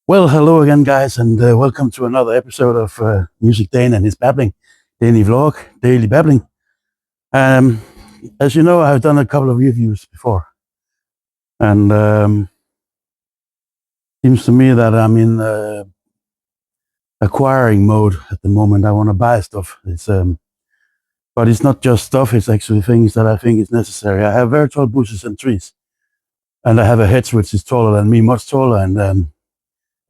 Well, hello again, guys, and welcome to another episode of MusicDane and his babbling, daily vlog, daily babbling. Um, as you know, I've done a couple of reviews before, and seems to me that I'm in acquiring mode at the moment. I want to buy stuff. But it's not just stuff; it's actually things that I think is necessary. I have very tall bushes and trees, and I have a hedge which is taller than me, much taller, and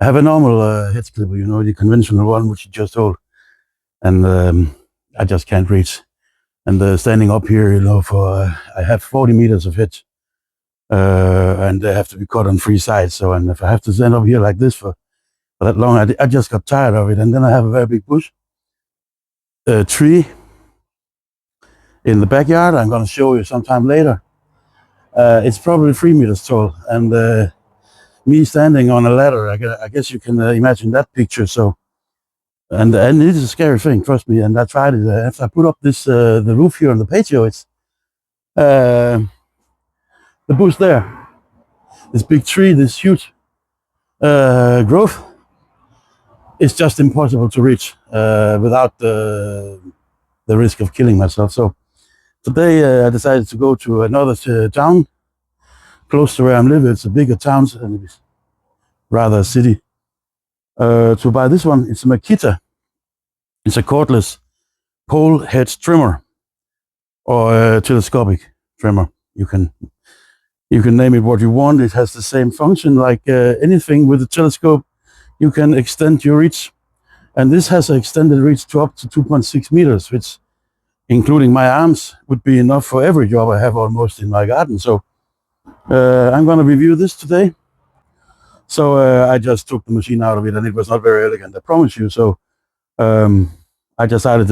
I have a normal hedge clipper, the conventional one which you just hold, and I just can't reach. And standing up here, I have 40 meters of hedge, and they have to be cut on three sides. So, and if I have to stand up here like this for that long, I just got tired of it. And then I have a very big bush, tree in the backyard. I'm going to show you sometime later. It's probably 3 meters tall, and me standing on a ladder. I guess you can imagine that picture. So, and it is a scary thing, trust me. And I tried it. After I put up this the roof here on the patio, it's the bush there, this big tree, this huge growth. It's just impossible to reach without the risk of killing myself. So today I decided to go to another town close to where I'm living. It's a bigger town, and it's rather a city. To buy this one, it's a Makita. It's a cordless pole head trimmer or telescopic trimmer. You can name it what you want. It has the same function like anything with a telescope. You can extend your reach, and this has an extended reach to up to 2.6 meters, which, including my arms, would be enough for every job I have almost in my garden. So I'm going to review this today. So I just took the machine out of it, and it was not very elegant, I promise you. So I decided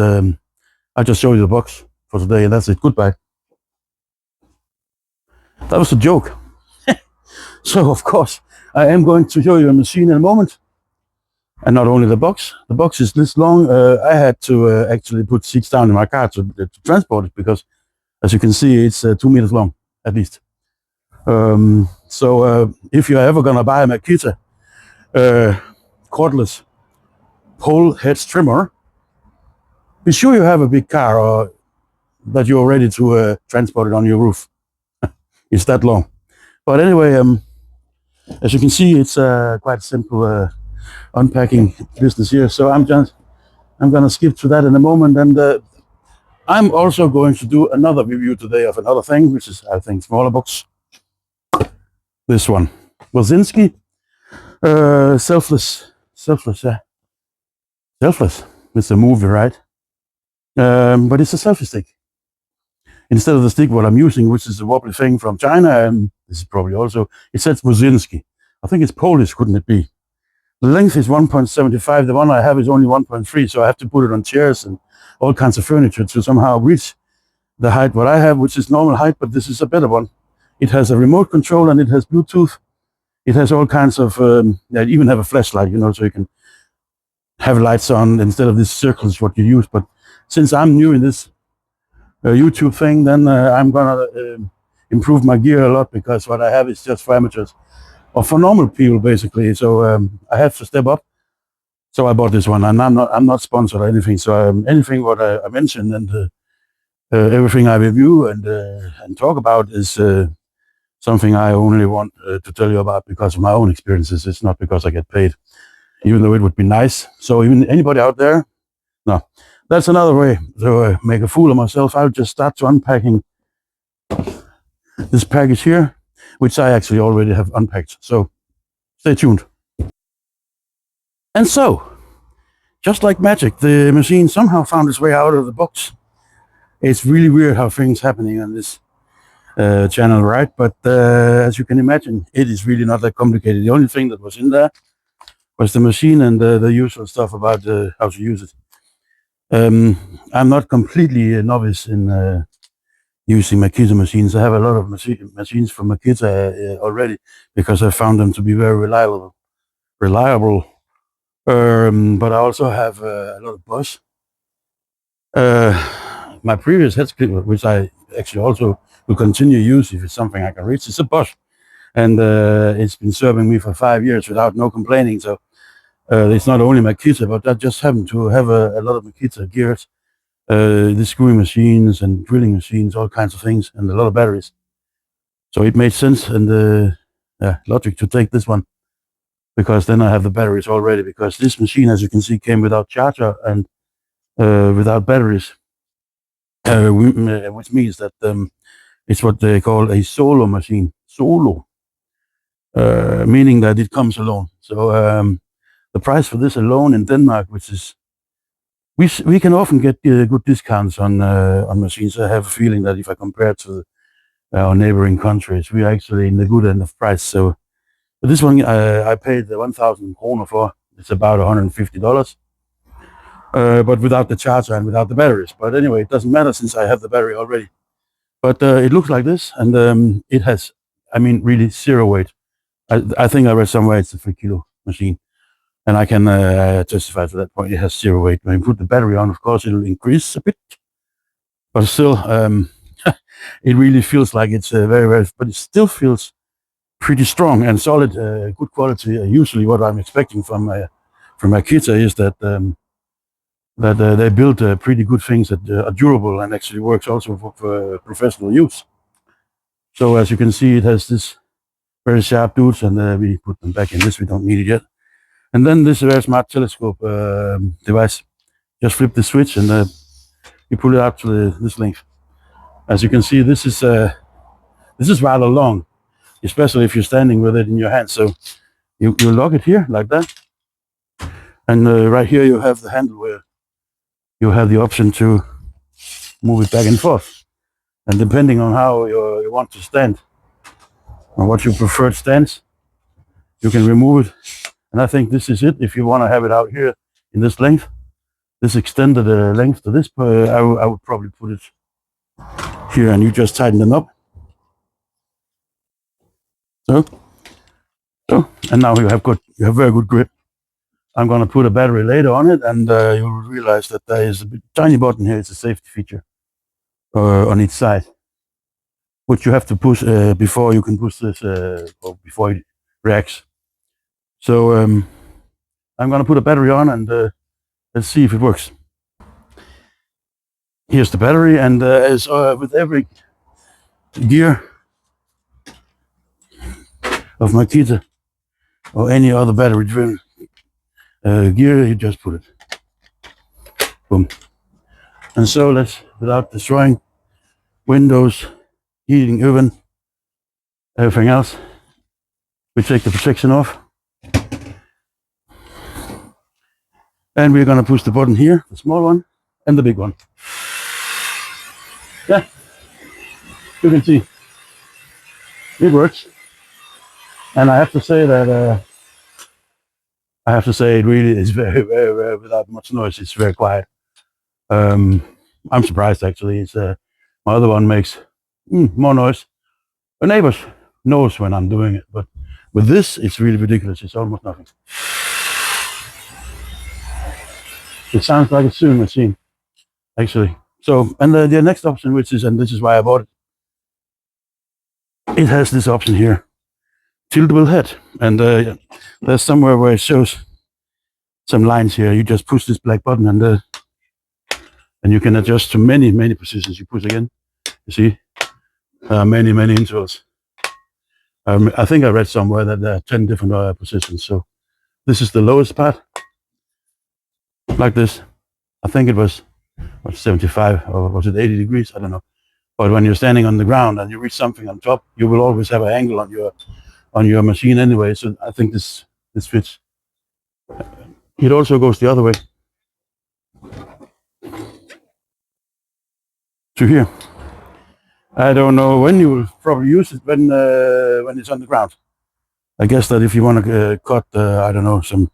I'll just show you the box for today, and that's it. Goodbye. That was a joke. So, of course, I am going to show you a machine in a moment. And not only the box is this long. I had to actually put seats down in my car to transport it because, as you can see, it's 2 meters long, at least. So if you're ever going to buy a Makita cordless pole head trimmer, be sure you have a big car or that you're ready to transport it on your roof. It's that long. But anyway, as you can see, it's quite simple unpacking business here. So I'm going to skip to that in a moment. And I'm also going to do another review today of another thing, which is, I think, smaller box. This one, Wozinsky Selfless. It's a movie, right? But it's a selfie stick. Instead of the stick what I'm using, which is a wobbly thing from China, and this is probably also, it says Wozinsky. I think it's Polish, couldn't it be? The length is 1.75. The one I have is only 1.3, so I have to put it on chairs and all kinds of furniture to somehow reach the height what I have, which is normal height, but this is a better one. It has a remote control and it has Bluetooth. It has all kinds of, I even have a flashlight, so you can have lights on instead of these circles what you use. But since I'm new in this YouTube thing, then I'm gonna improve my gear a lot, because what I have is just for amateurs or for normal people basically. So I have to step up. So I bought this one, and I'm not sponsored or anything. So anything what I mentioned and everything I review and talk about is something I only want to tell you about because of my own experiences. It's not because I get paid, even though it would be nice. So even anybody out there, no. That's another way to make a fool of myself. I'll just start to unpacking this package here, which I actually already have unpacked. So stay tuned. And so, just like magic, the machine somehow found its way out of the box. It's really weird how things happening on this channel, right? But as you can imagine, it is really not that complicated. The only thing that was in there was the machine and the usual stuff about how to use it. I'm not completely a novice in using Makita machines. I have a lot of machines from Makita already, because I found them to be very reliable. But I also have a lot of Bosch. My previous head clipper, which I actually also will continue to use if it's something I can reach, is a Bosch. and it's been serving me for 5 years without no complaining. So it's not only Makita, but I just happen to have a lot of Makita gears, the screwing machines and drilling machines, all kinds of things, and a lot of batteries. So it made sense and logic to take this one, because then I have the batteries already, because this machine, as you can see, came without charger and without batteries, which means that it's what they call a solo machine. Solo. Meaning that it comes alone. So the price for this alone in Denmark, which is, we can often get good discounts on machines. I have a feeling that if I compare to our neighboring countries, we are actually in the good end of price. So but this one I paid 1,000 kroner for. It's about $150, but without the charger and without the batteries. But anyway, it doesn't matter since I have the battery already. But it looks like this, and it has, I mean, really zero weight. I think I read somewhere it's a 3-kilo machine, and I can testify to that point. It has zero weight. When you put the battery on, of course, it'll increase a bit, but still, it really feels like it's very, but it still feels pretty strong and solid, good quality. Usually, what I'm expecting from Makita is that they build pretty good things that are durable and actually works also for professional use. So as you can see, it has this very sharp dudes, and we put them back in this. We don't need it yet. And then this very smart telescope device. Just flip the switch and you pull it out to this length. As you can see, this is rather long, especially if you're standing with it in your hand. So you lock it here like that, and right here you have the handle where you have the option to move it back and forth. And depending on how you want to stand, or what your preferred stance, you can remove it. And I think this is it. If you want to have it out here in this length, this extended length to this, I would probably put it here, and you just tighten them up. So, and now you have very good grip. I'm going to put a battery later on it, and you will realize that there is a tiny button here. It's a safety feature on each side, which you have to push before you can push this, or before it reacts. So I'm going to put a battery on, and let's see if it works. Here's the battery, and as with every gear of Makita or any other battery-driven gear, you just put it. Boom. And so let's, without destroying windows, heating, oven, everything else, we take the protection off. And we're going to push the button here, the small one and the big one. Yeah, you can see it works. And I have to say that it really is very, without much noise. It's very quiet. I'm surprised actually. It's my other one makes more noise. The neighbors knows when I'm doing it, but with this, it's really ridiculous. It's almost nothing. It sounds like a sewing machine, actually. So, and the next option, which is, and this is why I bought it, it has this option here, tiltable head. And there's somewhere where it shows some lines here. You just push this black button, and you can adjust to many positions. You push again, you see, many intervals. I think I read somewhere that there are 10 different positions. So this is the lowest part, like this. I think it was 75, or was it 80 degrees? I don't know. But when you're standing on the ground and you reach something on top, you will always have an angle on your machine anyway. So I think this fits. It also goes the other way to here. I don't know when you will probably use it, when it's on the ground. I guess that if you want to cut, I don't know, some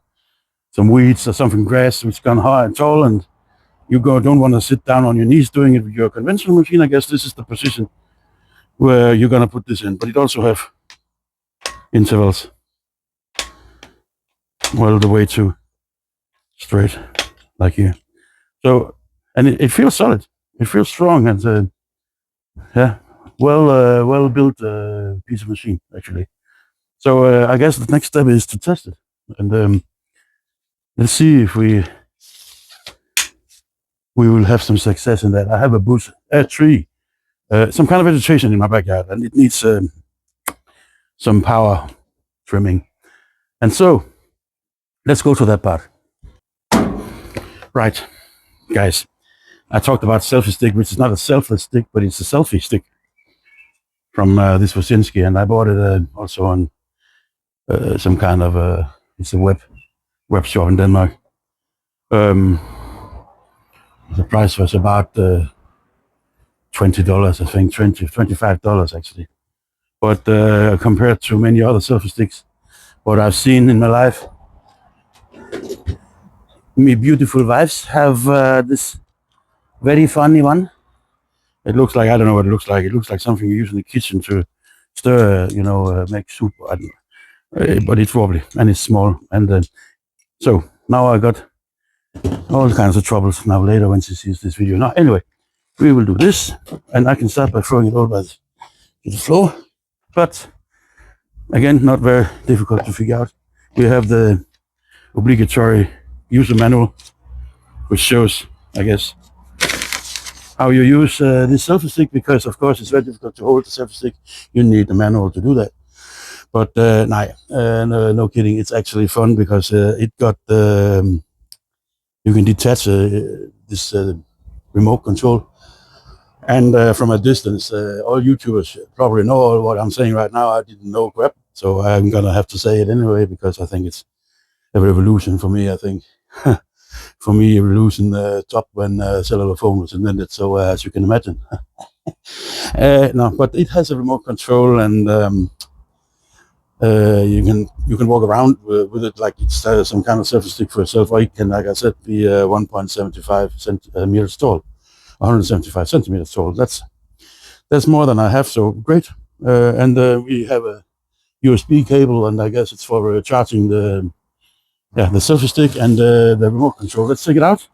weeds or something, grass which gone high and tall, and you don't want to sit down on your knees doing it with your conventional machine, I guess this is the position where you're going to put this in. But it also have intervals, well, the way to straight, like here. So, and it feels solid. It feels strong, and yeah, well built piece of machine, actually. So I guess the next step is to test it, and let's see if we will have some success in that. I have a tree, some kind of vegetation in my backyard, and it needs some power trimming. And so let's go to that part. Right, guys. I talked about selfie stick, which is not a selfless stick, but it's a selfie stick from this Wozinsky, and I bought it also on some kind of it's a web shop in Denmark. The price was about $20, I think, $25 actually. But compared to many other selfie sticks, what I've seen in my life, me beautiful wives have this very funny one. It looks like, I don't know what it looks like. It looks like something you use in the kitchen to stir, make soup. I don't know. But it's wobbly and it's small. And so now I got all kinds of troubles now later when she sees this video. Now, anyway, we will do this, and I can start by throwing it over to the floor. But again, not very difficult to figure out. We have the obligatory user manual, which shows, I guess, how you use this selfie stick, because of course it's very difficult to hold the selfie stick. You need a manual to do that. But no kidding, it's actually fun because it got you can detach this remote control, and from a distance. All YouTubers probably know what I'm saying right now. I didn't know crap, so I'm gonna have to say it anyway because I think it's a revolution for me. I think for me, revolution top when cellular phone was invented. So as you can imagine, no, but it has a remote control, and you can walk around with it like it's some kind of selfie stick for yourself, or it can, like I said, be 1.75 meters tall, 175 centimeters tall. That's more than I have, so great. And we have a USB cable, and I guess it's for charging the selfie stick and the remote control. Let's take it out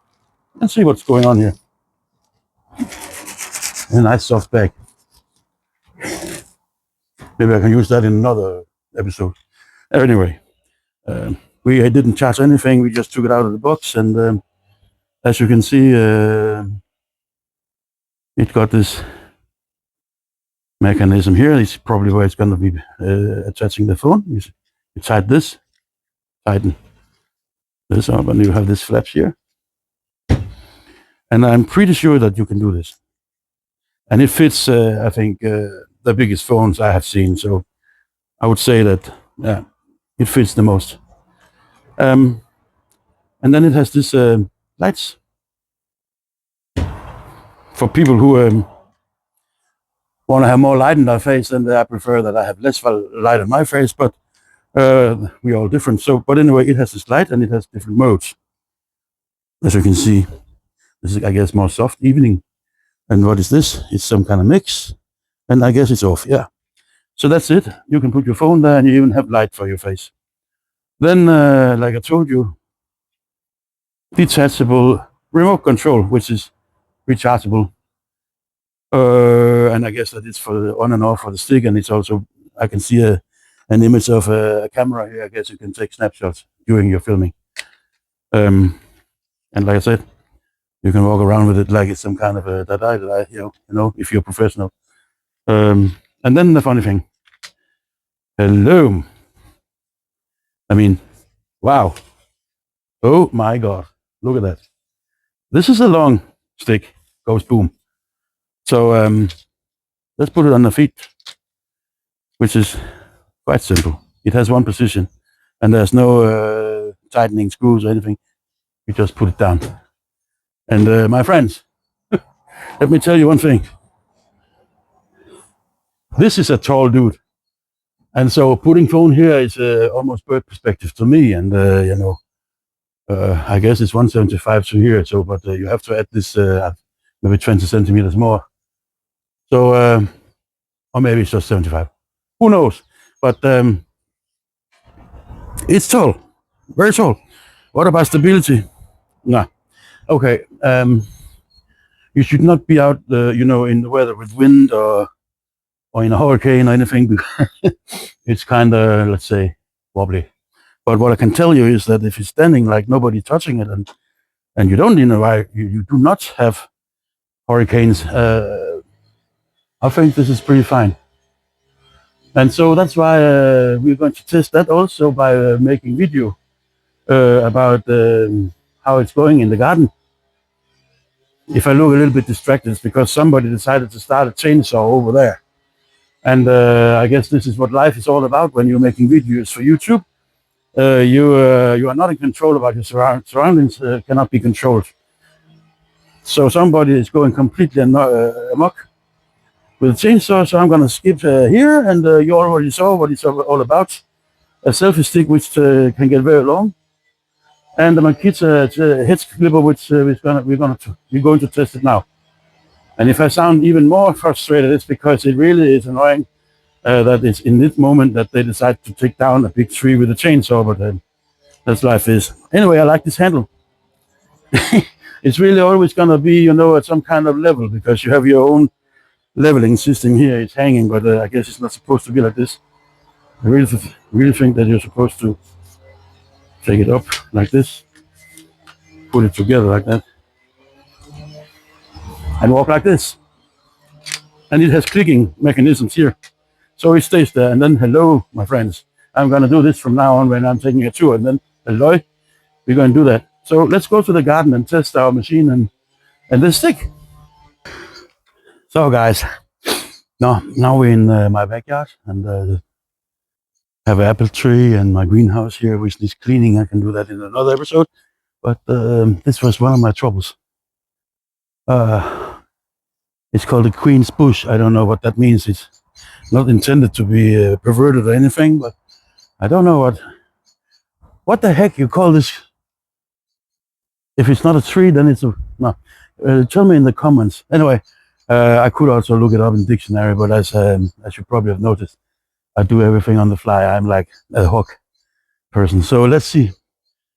and see what's going on here. A nice soft bag. Maybe I can use that in another episode. Anyway, we didn't charge anything. We just took it out of the box, and as you can see, it got this mechanism here. It's probably where it's going to be attaching the phone. You tighten this up, and you have this flaps here. And I'm pretty sure that you can do this. And it fits, I think, the biggest phones I have seen. So I would say that, it fits the most. And then it has this lights for people who want to have more light in their face, and I prefer that I have less light in my face, but we're all different. So, but anyway, it has this light, and it has different modes. As you can see, this is, I guess, more soft evening. And what is this? It's some kind of mix, and I guess it's off. Yeah. So that's it. You can put your phone there, and you even have light for your face. Then, like I told you, detachable remote control, which is rechargeable. And I guess that it's for the on and off for the stick, and it's also, I can see an image of a camera here. I guess you can take snapshots during your filming. And like I said, you can walk around with it like it's some kind of a if you're professional. And then the funny thing, hello. I mean, wow. Oh my God, look at that. This is a long stick, goes boom. So let's put it on the feet, which is quite simple. It has one position, and there's no tightening screws or anything. You just put it down. And my friends, let me tell you one thing. This is a tall dude. And so putting phone here is almost bird perspective to me. And, I guess it's 175 to here. So, but you have to add this maybe 20 centimeters more. So, or maybe it's just 75. Who knows? But it's tall, very tall. What about stability? Nah. Okay. You should not be out, in the weather with wind or or in a hurricane or anything. It's kind of, let's say, wobbly. But what I can tell you is that if it's standing like nobody touching it, and you don't, you do not have hurricanes, I think this is pretty fine. And so that's why we're going to test that also by making video about how it's going in the garden. If I look a little bit distracted, it's because somebody decided to start a chainsaw over there. And I guess this is what life is all about when you're making videos for YouTube. You are not in control about your surroundings, cannot be controlled. So somebody is going completely amok with a chainsaw, so I'm going to skip here, and you already saw what it's all about. A selfie stick which can get very long, and the Makita Hedge clipper which we're going to test it now. And if I sound even more frustrated, it's because it really is annoying that it's in this moment that they decide to take down a big tree with a chainsaw, but that's life is. Anyway, I like this handle. It's really always going to be, at some kind of level, because you have your own leveling system here. It's hanging, but I guess it's not supposed to be like this. I really think that you're supposed to take it up like this, put it together like that, and walk like this. And it has clicking mechanisms here. So it stays there, and then hello, my friends. I'm going to do this from now on when I'm taking a tour, and then hello, we're going to do that. So let's go to the garden and test our machine and this stick. So guys, now we're in my backyard, and have an apple tree and my greenhouse here, which needs cleaning. I can do that in another episode. But this was one of my troubles. It's called the Queen's Bush. I don't know what that means. It's not intended to be perverted or anything, but I don't know what the heck you call this. If it's not a tree, then it's a no. Tell me in the comments. Anyway, I could also look it up in dictionary, but as you probably have noticed, I do everything on the fly. I'm like a hawk person. So let's see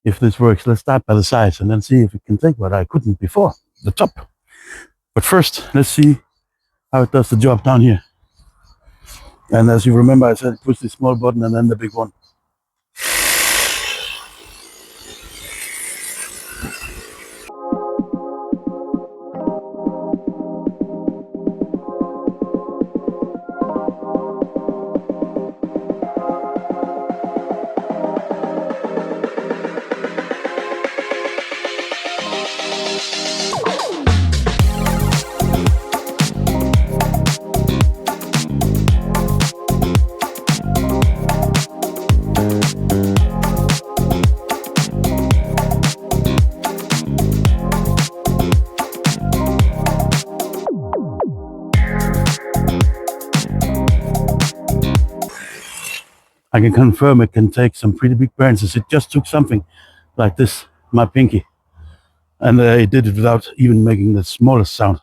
if this works. Let's start by the sides and then see if it can take what I couldn't before, the top. But first, let's see how it does the job down here. And as you remember, I said push the small button and then the big one. I can confirm it can take some pretty big branches. It just took something like this, my pinky, and it did it without even making the smallest sound.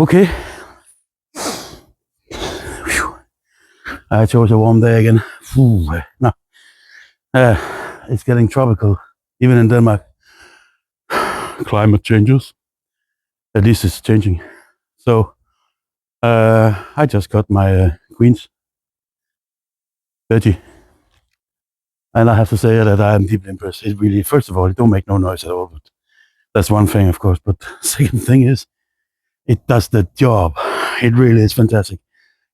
Okay. Whew. I chose a warm day again. No. It's getting tropical, even in Denmark. Climate changes. At least it's changing. So I just got my Queen's veggie. And I have to say that I am deeply impressed. It really, first of all, it don't make no noise at all. But that's one thing, of course. But second thing is, it does the job. It really is fantastic.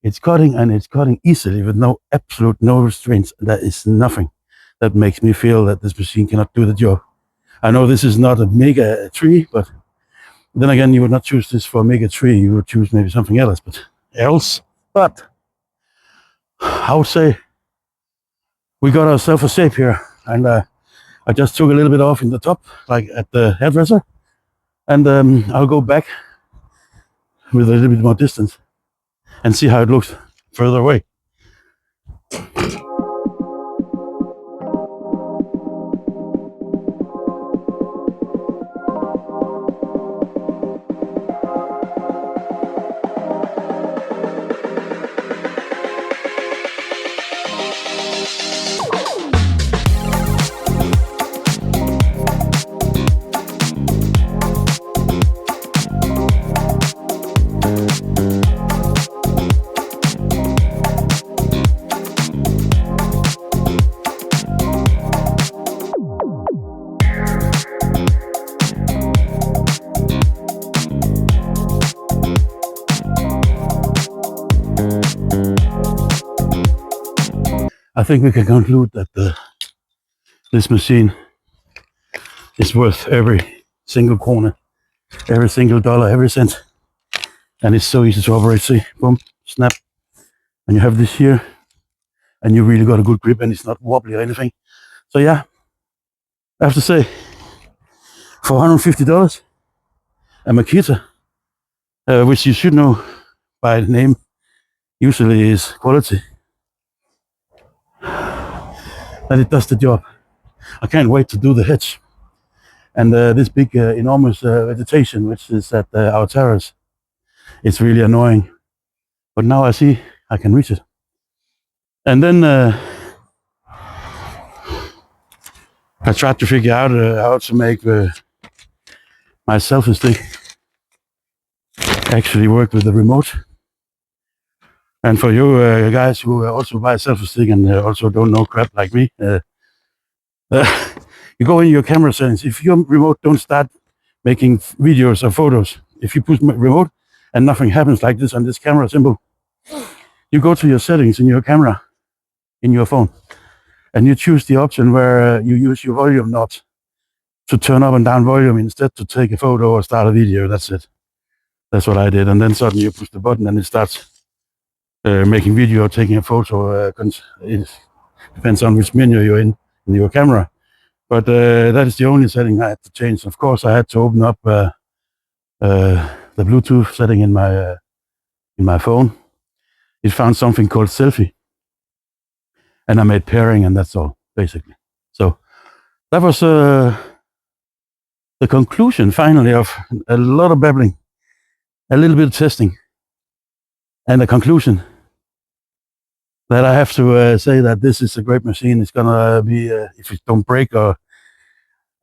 It's cutting, and it's cutting easily with no restraints. That is nothing that makes me feel that this machine cannot do the job. I know this is not a mega tree, but then again, you would not choose this for a mega tree. You would choose maybe something else. But I would say we got ourselves a shape here, and I just took a little bit off in the top, like at the hairdresser, and I'll go back with a little bit more distance and see how it looks further away. I think we can conclude that this machine is worth every single corner, every single dollar, every cent. And it's so easy to operate. See, boom, snap. And you have this here, and you really got a good grip, and it's not wobbly or anything. So yeah, I have to say, for $150, a Makita, which you should know by the name, usually is quality. And it does the job. I can't wait to do the hedge. And this big, enormous vegetation, which is at our terrace, it's really annoying. But now I see I can reach it. And then I tried to figure out how to make my selfie stick actually work with the remote. And for you guys who also buy a selfie stick and also don't know crap like me, you go in your camera settings. If your remote don't start making videos or photos, if you push remote and nothing happens like this on this camera symbol, you go to your settings in your camera, in your phone, and you choose the option where you use your volume knobs to turn up and down volume instead to take a photo or start a video. That's it. That's what I did. And then suddenly you push the button and it starts making video or taking a photo. It depends on which menu you're in your camera. But that is the only setting I had to change. Of course, I had to open up the Bluetooth setting in my phone. It found something called Selfie, and I made pairing, and that's all basically. So that was the conclusion finally of a lot of babbling, a little bit of testing, and the conclusion that I have to say that this is a great machine. It's gonna be if it don't break, or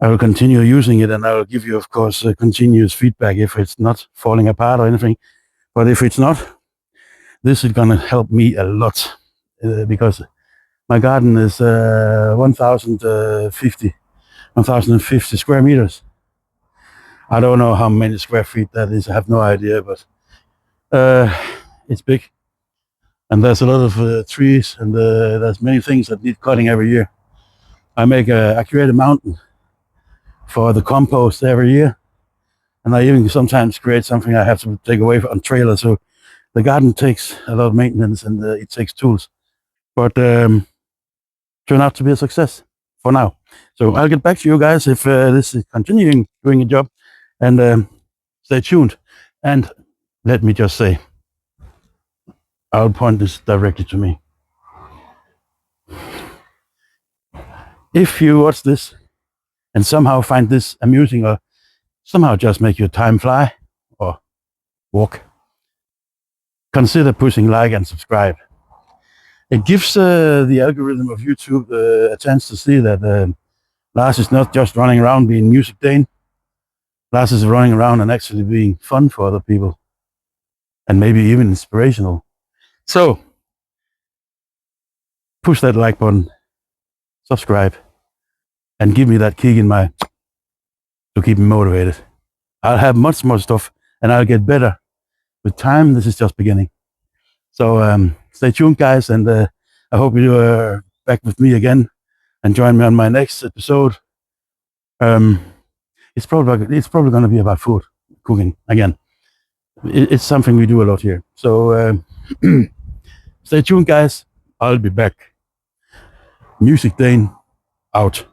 I will continue using it, and I will give you, of course, continuous feedback if it's not falling apart or anything. But if it's not, this is gonna help me a lot because my garden is 1,050 square meters. I don't know how many square feet that is. I have no idea, but it's big. And there's a lot of trees, and there's many things that need cutting every year. I create a mountain for the compost every year, and I even sometimes create something I have to take away on trailer. So the garden takes a lot of maintenance, and it takes tools. But turned out to be a success for now. So I'll get back to you guys if this is continuing doing a job, and stay tuned. And let me just say, I'll point this directly to me. If you watch this and somehow find this amusing, or somehow just make your time fly or walk, consider pushing like and subscribe. It gives the algorithm of YouTube a chance to see that Lars is not just running around being MusicDane. Lars is running around and actually being fun for other people, and maybe even inspirational. So push that like button, subscribe, and give me that kick in my to keep me motivated. I'll have much more stuff, and I'll get better with time. This is just beginning. So stay tuned, guys, and I hope you are back with me again and join me on my next episode. It's probably going to be about food, cooking again. It's something we do a lot here. So stay tuned, guys. I'll be back. MusicDane out.